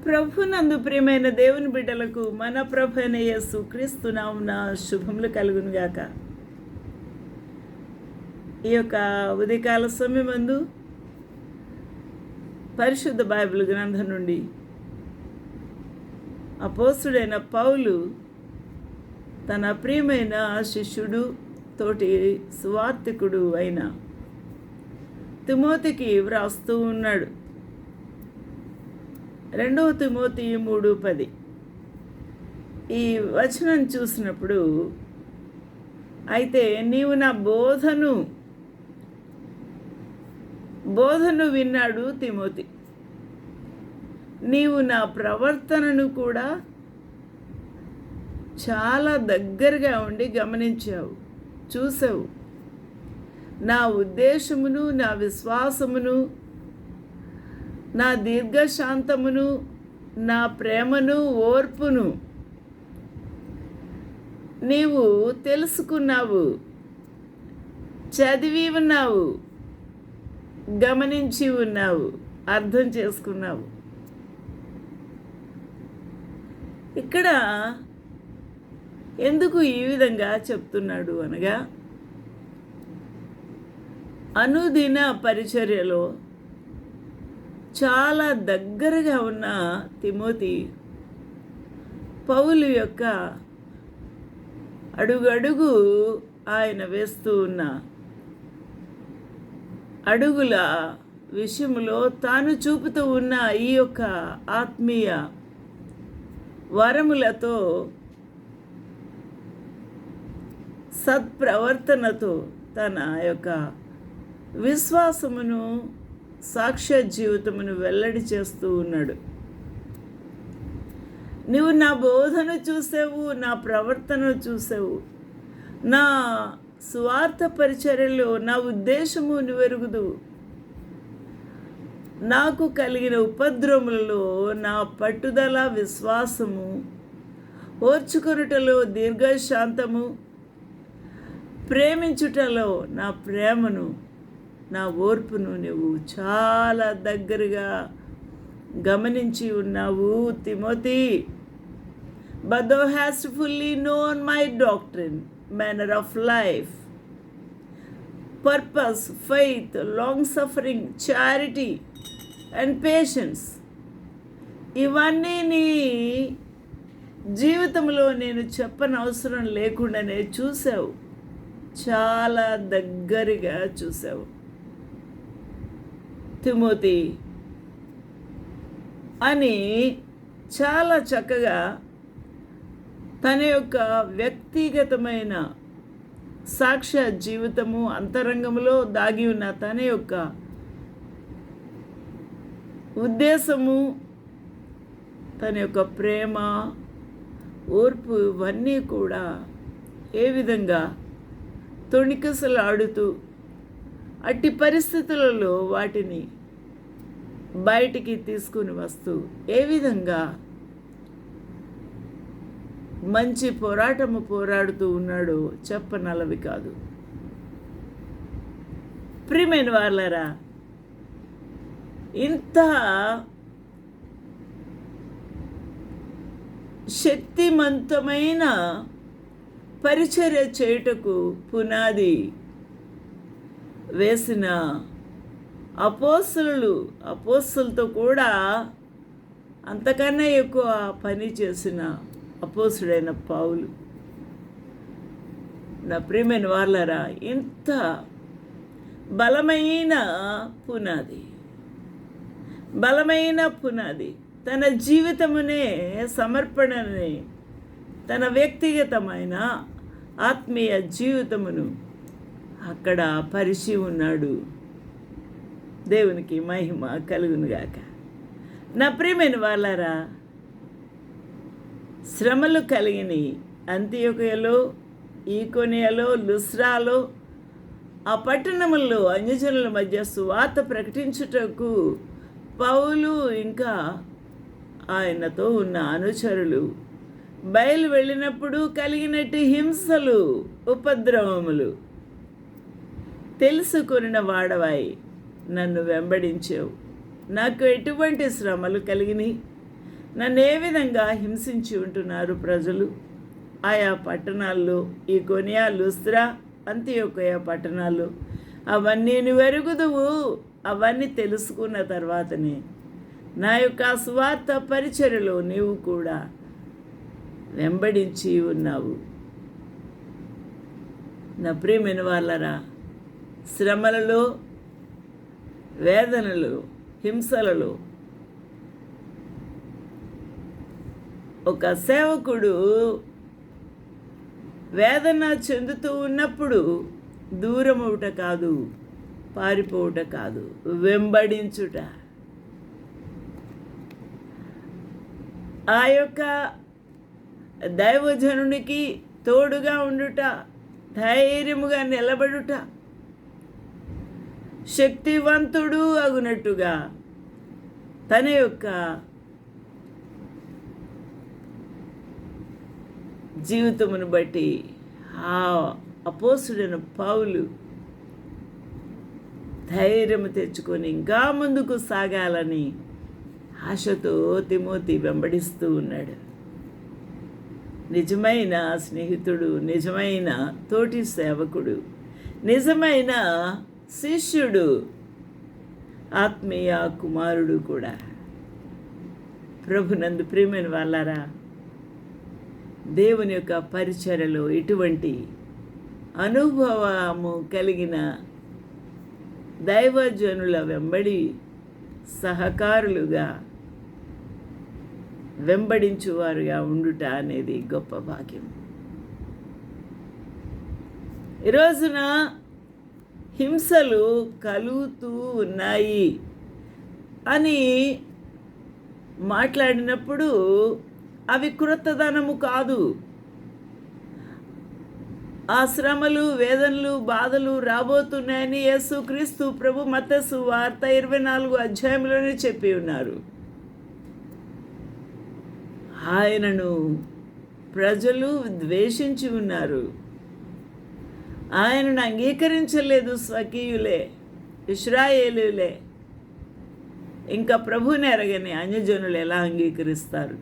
ప్రభునందు ప్రియమైన దేవుని బిడ్డలకు మన ప్రభు అయిన యేసు క్రీస్తు నామమున శుభములు కలుగును గాక. ఈ యొక్క ఉదయకాల సమయమందు పరిశుద్ధ బైబిల్ గ్రంథం నుండి అపోస్తుడైన పౌలు తన ప్రియమైన శిష్యుడు తోటి సువార్తికుడు అయిన తిమోతికి వ్రాస్తూ ఉన్నాడు. 2 తిమోతి 3:10 ఈ వచనం చూసినప్పుడు, అయితే నీవు నా బోధను విన్నాడు తిమోతి, నీవు నా ప్రవర్తనను కూడా చాలా దగ్గరగా ఉండి గమనించావు, చూసావు. నా ఉద్దేశమును, నా విశ్వాసమును, నా దీర్ఘశాంతమును, నా ప్రేమను, ఓర్పును నీవు తెలుసుకున్నావు, చదివి ఉన్నావు, గమనించి ఉన్నావు, అర్థం చేసుకున్నావు. ఇక్కడ ఎందుకు ఈ విధంగా చెప్తున్నాడు అనగా, అనుదిన పరిచర్యలో చాలా దగ్గరగా ఉన్న తిమోతి పౌలు యొక్క అడుగడుగు ఆయన వేస్తూ ఉన్న అడుగుల విషయంలో తాను చూపుతూ ఉన్న ఈ యొక్క ఆత్మీయ వరములతో, సత్ప్రవర్తనతో తన యొక్క విశ్వాసమును, సాక్ష్య జీవితమును వెల్లడి చేస్తూ ఉన్నాడు. నువ్వు నా బోధను చూసావు, నా ప్రవర్తనను చూసావు, నా స్వార్థ పరిచర్యలో నా ఉద్దేశము నువ్వెరుగుదు, నాకు కలిగిన ఉపద్రవములలో నా పట్టుదల, విశ్వాసము, ఓర్చుకొనుటలో దీర్ఘశాంతము, ప్రేమించుటలో నా ప్రేమను, నా ఓర్పును నువ్వు చాలా దగ్గరగా గమనించి ఉన్నావు Timothy. But thou hast fully known my doctrine, manner of life, purpose, faith, long-suffering, charity and patience. ఇవన్నీ నీ జీవితంలో నేను చెప్పనవసరం లేకుండానే చూసావు, చాలా దగ్గరగా చూసావు తిమోతి అని చాలా చక్కగా తన యొక్క వ్యక్తిగతమైన సాక్ష్య జీవితము, అంతరంగంలో దాగి ఉన్న తన యొక్క ఉద్దేశము, తన యొక్క ప్రేమ, ఓర్పు ఇవన్నీ కూడా ఏ విధంగా తొణికిసలాడుతూ అట్టి పరిస్థితులలో వాటిని బయటికి తీసుకుని వస్తూ ఏ విధంగా మంచి పోరాటము పోరాడుతూ ఉన్నాడో చెప్పనలవి కాదు. ప్రియమైన వాళ్ళరా, ఇంత శక్తిమంతమైన పరిచర్య చేయుటకు పునాది వేసిన అపోస్తులతో కూడా అంతకన్నా ఎక్కువ పని చేసిన అపోస్తుడైన పౌలు. నా ప్రియమైన వాళ్ళరా, ఇంత బలమైన పునాది తన జీవితమునే, సమర్పణని, తన వ్యక్తిగతమైన ఆత్మీయ జీవితమును అక్కడ పరిచి ఉన్నాడు. దేవునికి మహిమ కలుగునుగాక. నా ప్రియమైన వాళ్ళారా, శ్రమలు కలిగిని అంతియోకయలో, ఈకొనియలో, లుస్రాలో, ఆ పట్టణముల్లో అన్యజనుల మధ్య సువార్త ప్రకటించుటకు పౌలు ఇంకా ఆయనతో ఉన్న అనుచరులు బయలు వెళ్ళినప్పుడు కలిగినట్టు హింసలు, ఉపద్రవములు తెలుసుకొనిన వాడవాయి నన్ను వెంబడించావు. నాకు ఎటువంటి శ్రమలు కలిగినాయి, నన్ను ఏ విధంగా హింసించి ఉంటున్నారు ప్రజలు. ఆయా పట్టణాల్లో, ఈ కొనియా, లుస్త్రా, అంతియొకయ పట్టణాల్లో అవన్నీ నువ్వు ఎరుగుదువు. అవన్నీ తెలుసుకున్న తర్వాతనే నా యొక్క స్వార్థ పరిచర్యలో నీవు కూడా వెంబడించి ఉన్నావు. నా ప్రియమైన వాళ్ళరా, శ్రమలలో, వేదనలు, హింసలలో ఒక సేవకుడు వేదన చెందుతూ ఉన్నప్పుడు దూరమవుట కాదు, పారిపోవుట కాదు, వెంబడించుట. ఆ యొక్క దైవజనునికి తోడుగా ఉండుట, ధైర్యముగా నిలబడుట, శక్తివంతుడు అగునట్టుగా తన యొక్క జీవితమును బట్టి ఆ అపోస్తుడైన పౌలు ధైర్యం తెచ్చుకొని ఇంకా ముందుకు సాగాలని ఆశతో తిమోతి వెంబడిస్తూ ఉన్నాడు. నిజమైన స్నేహితుడు, నిజమైన తోటి సేవకుడు, నిజమైన శిష్యుడు, ఆత్మీయ కుమారుడు కూడా. ప్రభునందు ప్రియమైన వాళ్ళారా, దేవుని యొక్క పరిచర్యలో ఇటువంటి అనుభవము కలిగిన దైవజనుల వెంబడి సహకారులుగా వెంబడించువారుగా ఉండుట అనేది గొప్ప భాగ్యం. ఈ రోజున హింసలు కలుగుతూ ఉన్నాయి అని మాట్లాడినప్పుడు అవి క్రొత్తదనము కాదు. ఆ శ్రమలు, వేదనలు, బాధలు రాబోతున్నాయని యేసుక్రీస్తు ప్రభు మత్తయి సువార్త 24 అధ్యాయంలోనే చెప్పి ఉన్నారు. ఆయనను ప్రజలు ద్వేషించి ఉన్నారు. ఆయనను అంగీకరించలేదు స్వకీయులే, ఇశ్రాయేలులే. ఇంకా ప్రభుని ఎరగని అన్యజనులు ఎలా అంగీకరిస్తారు?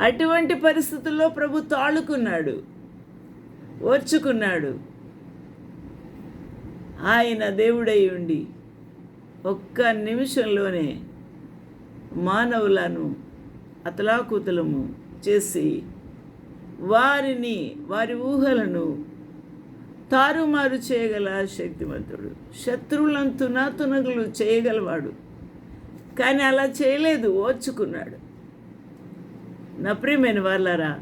అటువంటి పరిస్థితుల్లో ప్రభు తాళుకున్నాడు, ఓర్చుకున్నాడు. ఆయన దేవుడై ఉండి ఒక్క నిమిషంలోనే మానవులను అతలాకుతలము చేసి వారి ఊహలను తారుమారు చేయగల శక్తివంతుడు, శత్రువులను తునాతునగులు చేయగలవాడు. కానీ అలా చేయలేదు, ఓర్చుకున్నాడు. నా ప్రియమైన వాళ్ళారా,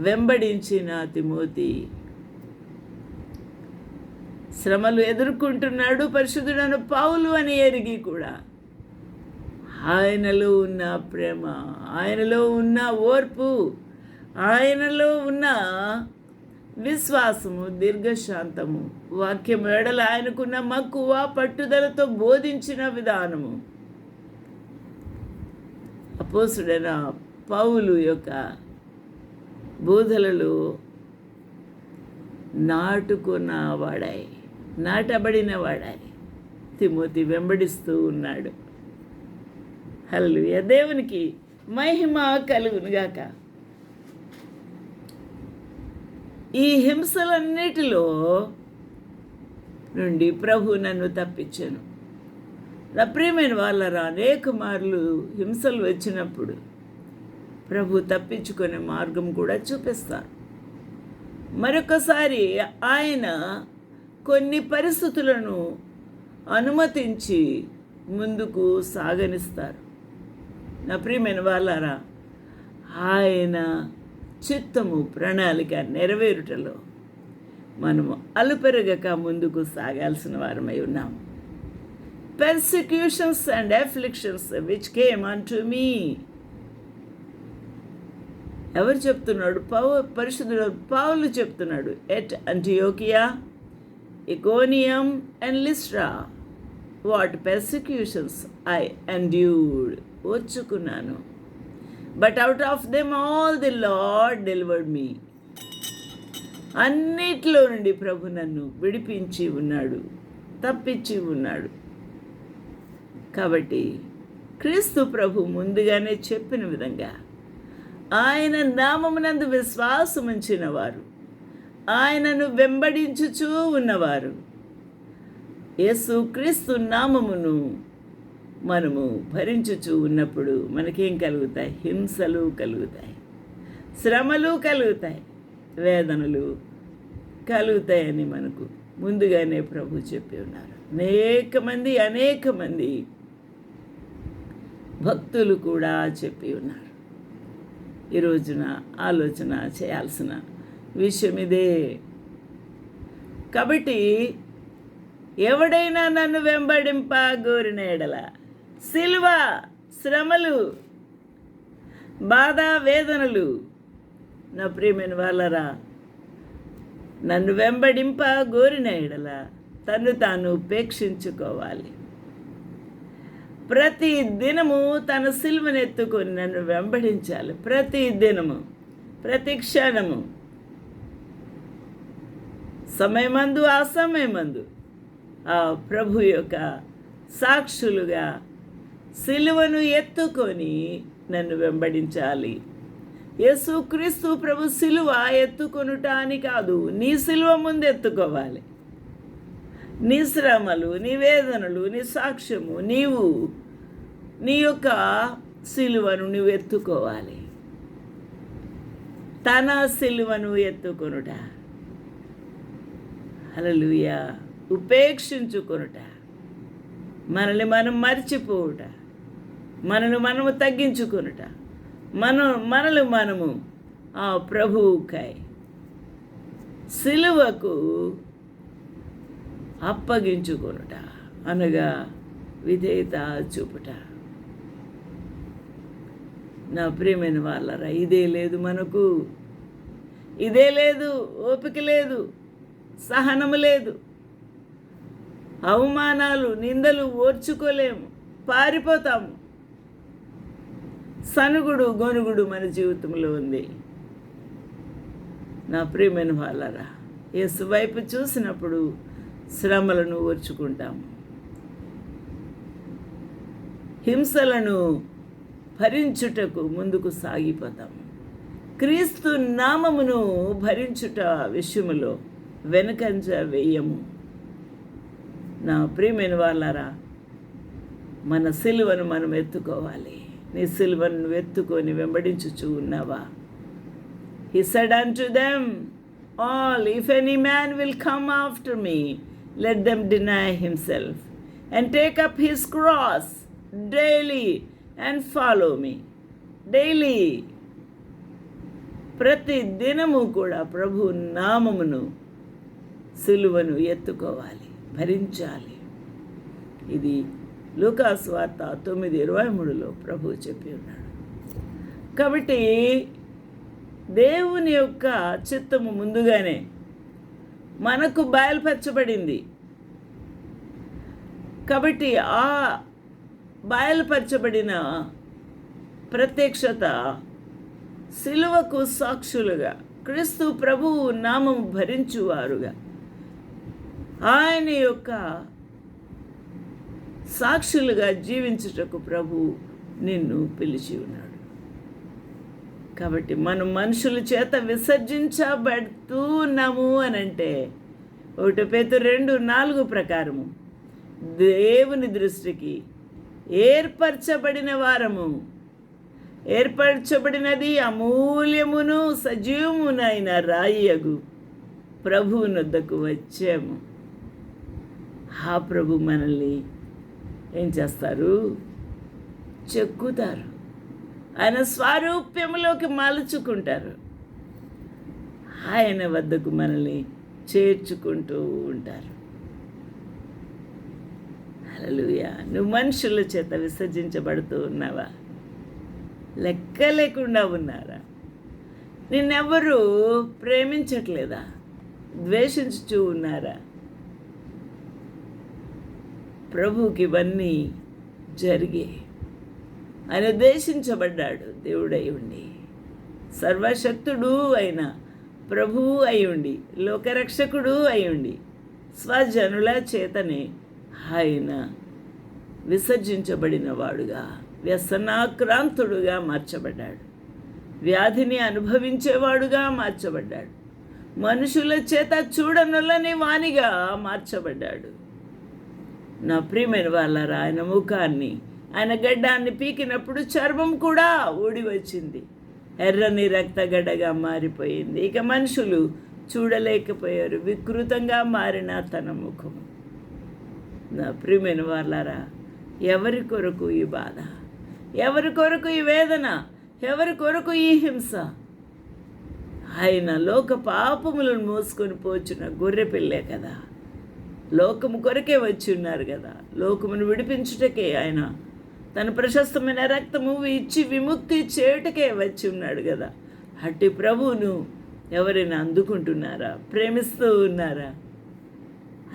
వెంబడించిన తిమోతి శ్రమలు ఎదుర్కొంటున్నాడు. పరిశుద్ధుడైన పౌలు అని ఎరిగి కూడా ఆయనలో ఉన్న ప్రేమ, ఆయనలో ఉన్న ఓర్పు, ఆయనలో ఉన్న విశ్వాసము, దీర్ఘశాంతము, వాక్యం ఎడల ఆయనకున్న మక్కువ, పట్టుదలతో బోధించిన విధానము అపోస్తుడైన పౌలు యొక్క బోధనలు నాటబడిన వాడాయి. తిమోతి వెంబడిస్తూ ఉన్నాడు. హల్లెలూయా. దేవునికి మహిమ కలుగునుగాక. ఈ హింసలన్నిటిలో నుండి ప్రభు నన్ను తప్పించాను. నా ప్రియమైన వాళ్ళరా, అనేక మార్లు హింసలు వచ్చినప్పుడు ప్రభు తప్పించుకునే మార్గం కూడా చూపిస్తారు. మరొకసారి ఆయన కొన్ని పరిస్థితులను అనుమతించి ముందుకు సాగనిస్తారు. నా ప్రియమైన వాళ్ళారా, ఆయన చిత్తము, ప్రణాళిక నెరవేరుటలో మనము అలుపెరగక ముందుకు సాగాల్సిన వారమై ఉన్నాము. persecutions and afflictions which came unto me. ఎవరు చెప్తున్నాడు? పరిశుద్ధుడు పౌలు చెప్తున్నాడు. At Antioch, Iconium and Lystra what persecutions I endured. ఓర్చుకున్నాను. But out of them all the Lord delivered me. అన్నిట్లో నుండి ప్రభు నన్ను విడిపించి ఉన్నాడు, తప్పించి ఉన్నాడు. కాబట్టి క్రీస్తు ప్రభు ముందుగానే చెప్పిన విధంగా ఆయన నామమునందు విశ్వాసముంచిన వారు, ఆయనను వెంబడించుచూ ఉన్నవారు యేసు క్రీస్తు నామమును మనము భరించుచూ ఉన్నప్పుడు మనకేం కలుగుతాయి? హింసలు కలుగుతాయి, శ్రమలు కలుగుతాయి, వేదనలు కలుగుతాయని మనకు ముందుగానే ప్రభు చెప్పి ఉన్నారు. అనేక మంది భక్తులు కూడా చెప్పి ఉన్నారు. ఈ రోజున ఆలోచన చేయాల్సిన విషయం ఇదే. కాబట్టి ఎవడైనా నన్ను వెంబడింప గోరిన ఎడల సిలువ, శ్రమలు, బాధ, వేదనలు, నా ప్రియమైన వాళ్ళరా, నన్ను వెంబడింప గోరిన ఎడల తను తాను ఉపేక్షించుకోవాలి. ప్రతి దినము తన సిలువను ఎత్తుకొని నన్ను వెంబడించాలి. ప్రతి దినము, ప్రతి క్షణము, సమయమందు అసమయమందు ఆ ప్రభు యొక్క సాక్షులుగా సిలువను ఎత్తుకొని నన్ను వెంబడించాలి. యేసుక్రీస్తు ప్రభు సిలువ ఎత్తుకొనుట అని కాదు, నీ సిలువ ముందు ఎత్తుకోవాలి. నీ శ్రమలు, నీ వేదనలు, నీ సాక్ష్యము, నీవు నీ యొక్క సిలువను నువ్వు ఎత్తుకోవాలి. తన సిలువను ఎత్తుకొనుట, హల్లెలూయా, ఉపేక్షించుకొనుట, మనల్ని మనం మర్చిపోవుట, మనల్ని మనము తగ్గించుకొనుట, మనము ఆ ప్రభువుకై సిలువకు అప్పగించుకొనుట, అనగా విధేయత చూపుట. నా ప్రియమైన వాళ్ళరా, ఇదే లేదు మనకు, ఇదే లేదు, ఓపిక లేదు, సహనము లేదు, అవమానాలు, నిందలు ఓర్చుకోలేము, పారిపోతాము. సనుగుడు, గొనుగుడు మన జీవితంలో ఉంది. నా ప్రియమైన వాళ్ళరా, యేసు వైపు చూసినప్పుడు శ్రమలను ఓర్చుకుంటాము, హింసలను భరించుటకు ముందుకు సాగిపోతాము. క్రీస్తు నామమును భరించుట విషయములో వెనుకంజ వేయము. నా ప్రియమైన వాళ్ళారా, మన సిలువను మనం ఎత్తుకోవాలి. నీ సిలువను ఎత్తుకొని వెంబడించుచూ ఉన్నావా? He said unto them all, if any man will come after me, let them deny himself and take up his cross daily and follow me. Daily, ప్రతి దినము కూడా ప్రభు నామమును, సిలువను ఎత్తుకోవాలి, భరించాలి. ఇది లూకాసు వార్త 9:23 ప్రభు చెప్పి ఉన్నాడు. కాబట్టి దేవుని యొక్క చిత్తము ముందుగానే మనకు బయలుపరచబడింది. కాబట్టి ఆ బయలుపరచబడిన ప్రత్యక్షత సిలువకు సాక్షులుగా, క్రీస్తు ప్రభువు నామము భరించువారుగా, ఆయన యొక్క సాక్షులుగా జీవించుటకు ప్రభు నిన్ను పిలిచి ఉన్నాడు. కాబట్టి మనం మనుషుల చేత విసర్జించబడుతూ ఉన్నాము అని అంటే 1 పేతురు 2:4 ప్రకారము దేవుని దృష్టికి ఏర్పరచబడిన వారము, ఏర్పరచబడినది అమూల్యమును సజీవమునైన రాయియగు ప్రభువునొద్దకు వచ్చాము. ఆ ప్రభు మనల్ని ఏం చేస్తారు? చెక్కుతారు, ఆయన స్వారూప్యములోకి మలుచుకుంటారు, ఆయన వద్దకు మనల్ని చేర్చుకుంటూ ఉంటారు. హల్లెలూయా. నువ్వు మనుషుల చేత విసర్జించబడుతూ ఉన్నావా? లెక్క లేకుండా ఉన్నారా? నిన్నెవరూ ప్రేమించట్లేదా? ద్వేషించుతూ ఉన్నారా? ప్రభువుకి ఇవన్నీ జరిగే. ఆయన ద్వేషించబడ్డాడు దేవుడై ఉండి, సర్వశక్తుడు అయిన ప్రభువు అయి ఉండి, లోకరక్షకుడు అయి ఉండి, స్వజనుల చేతనే ఆయన విసర్జించబడిన వాడుగా, వ్యసనాక్రాంతుడుగా మార్చబడ్డాడు. వ్యాధిని అనుభవించేవాడుగా మార్చబడ్డాడు. మనుషుల చేత చూడనులని వానిగా మార్చబడ్డాడు. నా ప్రియమైన వాళ్ళారా, ఆయన ముఖాన్ని, ఆయన గడ్డాన్ని పీకినప్పుడు చర్మం కూడా ఊడి వచ్చింది. ఎర్రని రక్తగడ్డగా మారిపోయింది. ఇక మనుషులు చూడలేకపోయారు. వికృతంగా మారిన తన ముఖం. నా ప్రియమైన వాళ్ళారా, ఎవరి కొరకు ఈ బాధ? ఎవరి కొరకు ఈ వేదన? ఎవరి కొరకు ఈ హింస? ఆయన లోక పాపములను మోసుకొని పోచున్న గొర్రె పిల్లే కదా. లోకము కొరకే వచ్చి ఉన్నారు కదా. లోకమును విడిపించుటకే ఆయన తన ప్రశస్తమైన రక్తము ఇచ్చి విముక్తి చేయుటకే వచ్చి ఉన్నాడు కదా. అట్టి ప్రభువును ఎవరైనా అందుకుంటున్నారా? ప్రేమిస్తూ ఉన్నారా?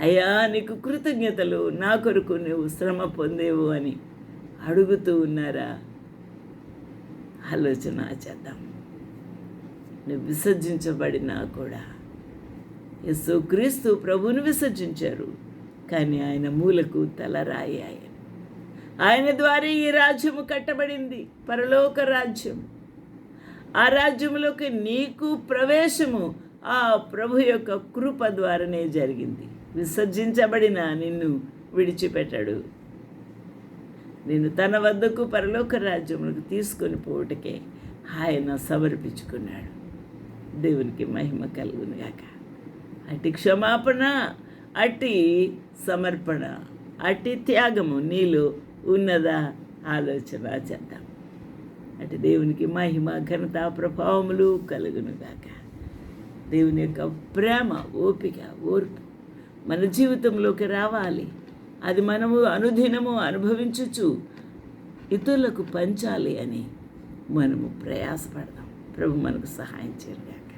అయ్యా, నీకు కృతజ్ఞతలు, నా కొరకు నువ్వు శ్రమ పొందేవు అని అడుగుతూ ఉన్నారా? ఆలోచన చేద్దాం. నువ్వు విసర్జించబడినా కూడా యేసుక్రీస్తు ప్రభువును విసర్జించారు, కానీ ఆయన మూలకు తలరాయి. ఆయన ద్వారా ఈ రాజ్యము కట్టబడింది, పరలోక రాజ్యం. ఆ రాజ్యంలోకి నీకు ప్రవేశము ఆ ప్రభు యొక్క కృప ద్వారానే జరిగింది. విసర్జించబడిన నిన్ను విడిచిపెట్టాడు. నిన్ను తన వద్దకు పరలోక రాజ్యములకు తీసుకొని పోవటకే ఆయన సమర్పించుకున్నాడు. దేవునికి మహిమ కలుగునుగాక. అట్టి క్షమాపణ, అట్టి సమర్పణ, అట్టి త్యాగము నీలో ఉన్నదా? ఆలోచన చేద్దాం. అటు దేవునికి మహిమ, ఘనత, ప్రభావములు కలుగునుగాక. దేవుని యొక్క ప్రేమ, ఓపిక, ఓర్పు మన జీవితంలోకి రావాలి. అది మనము అనుదినము అనుభవించుచు ఇతరులకు పంచాలి అని మనము ప్రయాసపడదాం. ప్రభు మనకు సహాయం చేయగాక.